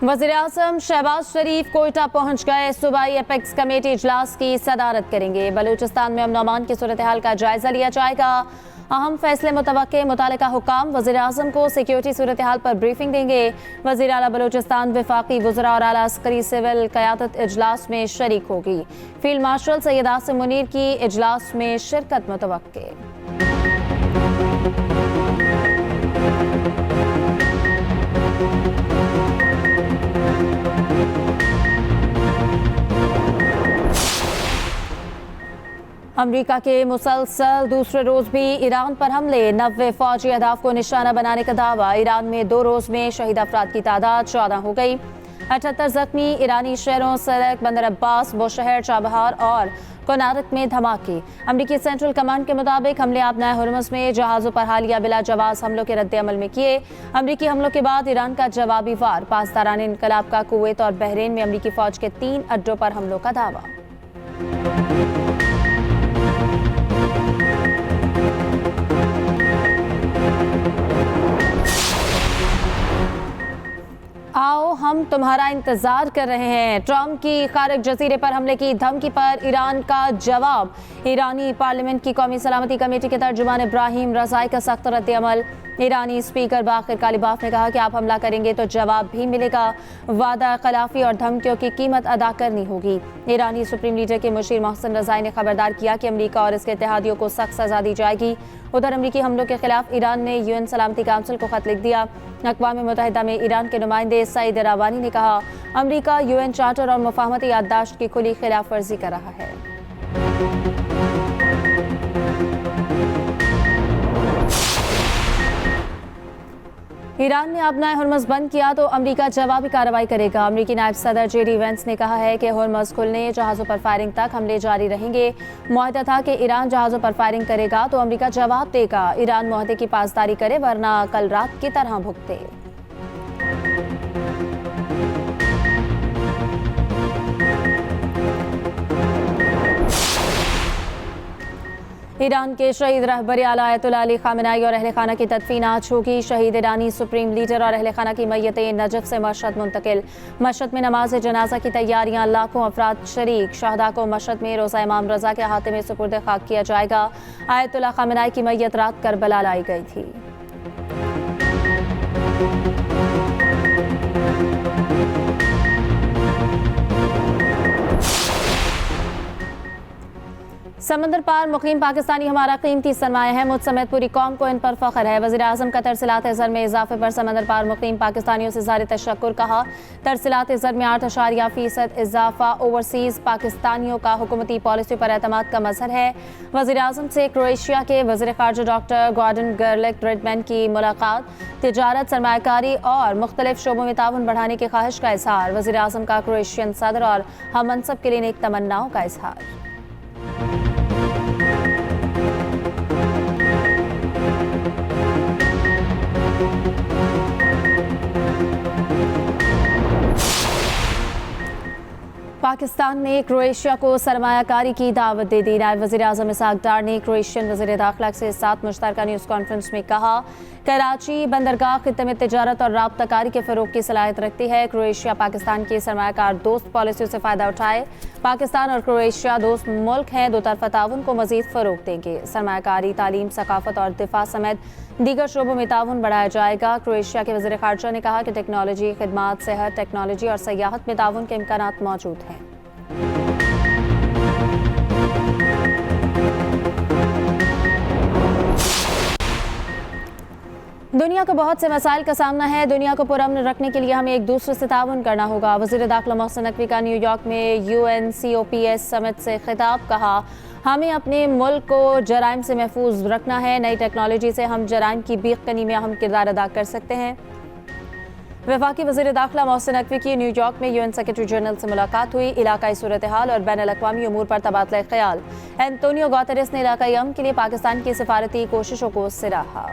वज़ीर-ए-आज़म शहबाज शरीफ कोयटा पहुंच गए। सूबाई एपेक्स कमेटी इजलास की सदारत करेंगे। बलूचिस्तान में अमन अमान की सूरत हाल का जायजा लिया जाएगा। अहम फैसले मुतवक्के। मुतालिका हुकाम वज़ीर-ए-आज़म को सिक्योरिटी सूरत हाल पर ब्रीफिंग देंगे। वज़ीर आला बलूचिस्तान वफाकी वज़रा और आला अस्करी सिविल क़यादत इजलास में शरीक होगी। फील्ड मार्शल सैयद आसिम मुनीर की इजलास में शिरकत मुतवक्के। अमरीका के मुसलसल दूसरे रोज भी ईरान पर हमले। 90 फौजी अहदाफ को निशाना बनाने का दावा। ईरान में 2 रोज में शहीद अफराद की तादाद 14 हो गई। 78 जख्मी। ईरानी शहरों सड़क बंदर अब्बास, बुशहर, चाबहार और कोनारक में धमाके। अमरीकी सेंट्रल कमांड के मुताबिक हमले आबनाए हुर्मुज़ में जहाज़ों पर हालिया बिला जवाब हमलों के रद्द अमल में किए। अमरीकी हमलों के बाद ईरान का जवाबी वार। पासदारान इनकलाब का कुवैत और बहरीन में अमरीकी फौज के 3 अड्डों पर हमलों का दावा। आओ हम तुम्हारा इंतजार कर रहे हैं। ट्रंप की खारक जजीरे पर हमले की धमकी पर ईरान का जवाब। ईरानी पार्लियामेंट की कौमी सलामती कमेटी के तर्जुमान इब्राहिम रज़ाई का सख्त रद्द अमल। ईरानी स्पीकर बाक़िर कालिबाफ ने कहा कि आप हमला करेंगे तो जवाब भी मिलेगा। वादा खिलाफी और धमकियों की कीमत अदा करनी होगी। ईरानी सुप्रीम लीडर के मुशीर मोहसिन रज़ाई ने खबरदार किया कि अमरीका और इसके इत्तेहादियों को सख्त सजा दी जाएगी। उधर अमरीकी हमलों के खिलाफ ईरान ने यूएन सलामती काउंसिल को खत लिख दिया। अक़वाम मुत्तहिदा में ईरान के नुमाइंदे सईद रवानी ने कहा, अमरीका यूएन चार्टर और मुफाहमती याददाश्त की खुली खिलाफ वर्जी कर रहा है। ईरान ने अपना हुर्मुज़ बंद किया तो अमरीका जवाबी कार्रवाई करेगा। अमरीकी नायब सदर जेडी वेंस ने कहा है कि हुर्मुज़ खुलने जहाज़ों पर फायरिंग तक हमले जारी रहेंगे। मुआहदा था कि ईरान जहाज़ों पर फायरिंग करेगा तो अमरीका जवाब देगा। ईरान मुआहदे की पासदारी करे वरना कल रात की तरह भुगते। ईरान के शहीद रहबर आला आयतुल्लाह अली खामेनेई और अहले खाना की तदफीन आज होगी। शहीद ईरानी सुप्रीम लीडर और अहले खाना की मैयतें नजफ से मशहद मुंतकिल। मशहद में नमाज जनाजा की तैयारियां, लाखों अफराद शरीक। शहदा को मशहद में रोज़ा इमाम रजा के अहाते में सुपुर्द खाक किया जाएगा। आयतुल्लाह खामेनेई की मैयत रात करबला लाई गई थी। समंदर पार मुकीम पाकिस्तानी हमारा कीमती सरमाया है। मुझ समेत पूरी कौम को इन पर फख्र है। वज़ीर-ए-आज़म का तरसीलात ज़र में इजाफे पर समंदर पार मुकीम पाकिस्तानियों से ज़ाहिर तशक्कुर कहा। तरसीलात ज़र में 8.% इजाफा ओवरसीज़ पाकिस्तानियों का हुकूमती पॉलिसी पर एतमाद का मज़हर है। वज़ीर-ए-आज़म से क्रोएशिया के वज़ीर ख़ारजा डॉक्टर गॉर्डन गर्लिक रिडमैन की मुलाकात। तिजारत, सरमायाकारी और मुख्तलिफ शोबों में ताउन बढ़ाने की ख्वाहिश का इजहार। वज़ीर-ए-आज़म का क्रोएशियन सदर और हम मनसब के लिए नेक तमन्नाओं का इजहार। पाकिस्तान ने क्रोएशिया को सरमायाकारी की दावत दे दी। नायब वज़ीर-ए-आज़म इसहाक डार ने क्रोएशियन वज़ीर दाखिला के साथ मुश्तरका न्यूज़ कॉन्फ्रेंस में कहा, कराची बंदरगाह खित्ते में तिजारत और राब्ताकारी के फ़रोग़ की सलाहियत रखती है। क्रोएशिया पाकिस्तान की सरमायाकार दोस्त पॉलिसियों से फ़ायदा उठाए। पाकिस्तान और क्रोएशिया दोस्त मुल्क हैं। दो तरफ़ा ताउन को मज़ीद फ़रोग़ देंगे। सरमायाकारी, तालीम, सकाफ़त और दिफा समेत दीगर शोबों में ताउन बढ़ाया जाएगा। क्रोएशिया के वज़ीर ख़ारजा ने कहा कि टेक्नोलॉजी, खिदमात, सेहत, टेक्नोलॉजी और सयाहत में ताउन के इम्कानात मौजूद हैं। दुनिया को बहुत से मसाइल का सामना है। दुनिया को पुरअमन रखने के लिए हमें एक दूसरे से ताउन करना होगा। वज़ीर दाखिला मोहसिन नकवी का न्यूयॉर्क में UNCOPS समिट से खिताब। कहा, हमें अपने मुल्क को जराइम से महफूज रखना है। नई टेक्नोलॉजी से हम जराइम की बीकनी में अहम किरदार अदा कर सकते हैं। वफाकी वज़ीर दाखिला मोहसिन नकवी की न्यूयॉर्क में UN सेक्रेटरी जनरल से मुलाकात हुई। इलाकाई सूरत हाल और बैनुल अक़वामी अमूर पर तबादला ख्याल। एंटोनियो गुतेरेस ने इलाकाई अमन के लिए पाकिस्तान की सिफारती कोशिशों को सराहा।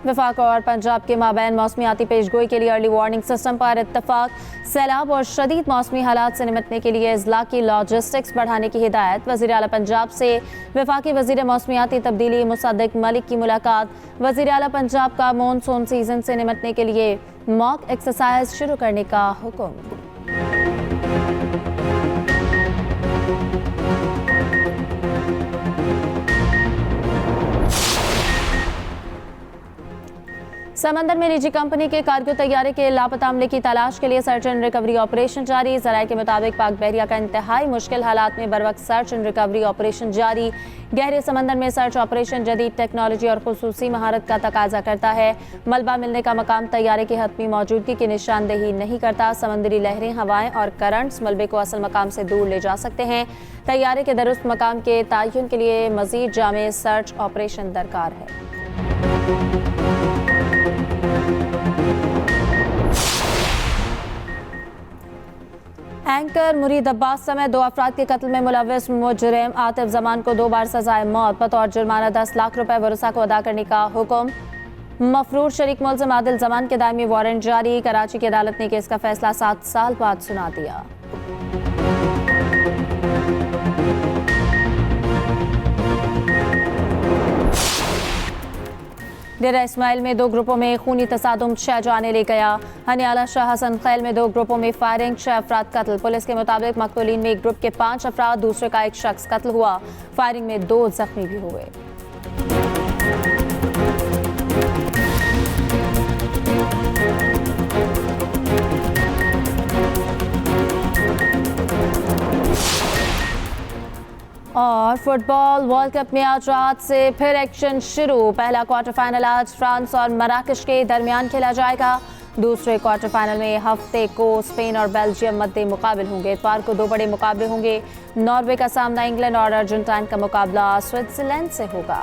वफाक और पंजाब के माबैन मौसमियाती पेशगोई के लिए अर्ली वार्निंग सिस्टम पर इत्तफाक। सैलाब और शदीद मौसमी हालात से निपटने के लिए अजला की लॉजिस्टिक्स बढ़ाने की हिदायत। वज़ीर आला पंजाब से वफाकी वज़ीर मौसमियाती तब्दीली मुसद्दिक मलिक की मुलाकात। वज़ीर आला पंजाब का मानसून सीजन से निपटने के लिए मॉक एक्सरसाइज शुरू करने का हुक्म। समंदर में निजी कंपनी के कार्गो तैयारे के लापता अमले की तलाश के लिए सर्च एंड रिकवरी ऑपरेशन जारी। ज़राए के मुताबिक पाक बहरिया का इंतहाई मुश्किल हालात में बरवक्त सर्च एंड रिकवरी ऑपरेशन जारी। गहरे समंदर में सर्च ऑपरेशन जदीद टेक्नोलॉजी और खुसूसी महारत का तकाजा करता है। मलबा मिलने का मकाम तैयारे की हतमी मौजूदगी की निशानदेही नहीं करता। समंदरी लहरें, हवाएं और करंट्स मलबे को असल मकाम से दूर ले जा सकते हैं। तैयारे के दुरुस्त मकाम के तयन के लिए मजीद जामे सर्च ऑपरेशन दरकार है। एंकर मुरीद अब्बास समेत 2 अफराद के कत्ल में मुलव्वस मुजरिम आतिफ जमान को 2 बार सजाए मौत। बतौर जुर्माना 10 लाख रुपए वरसा को अदा करने का हुक्म। मफरूर शरीक मुल्ज़िम आदिल जमान के दायमी वारंट जारी। कराची की अदालत ने केस का फैसला 7 साल बाद सुना दिया। डेरा इस्माइल में 2 ग्रुपों में खूनी तसादुम 6 जाने ले गया। हनियाला शाह हसन खैल में 2 ग्रुपों में फायरिंग, 6 अफराद कत्ल। पुलिस के मुताबिक मकतूलीन में एक ग्रुप के 5 अफराद, दूसरे का एक शख्स कत्ल हुआ। फायरिंग में 2 जख्मी भी हुए। और फुटबॉल वर्ल्ड कप में आज रात से फिर एक्शन शुरू। पहला क्वार्टर फाइनल आज फ्रांस और मराकश के दरमियान खेला जाएगा। दूसरे क्वार्टर फाइनल में हफ्ते को स्पेन और बेल्जियम मध्य मुकाबले होंगे। इतवार को 2 बड़े मुकाबले होंगे। नॉर्वे का सामना इंग्लैंड और अर्जेंटीना का मुकाबला स्विट्जरलैंड से होगा।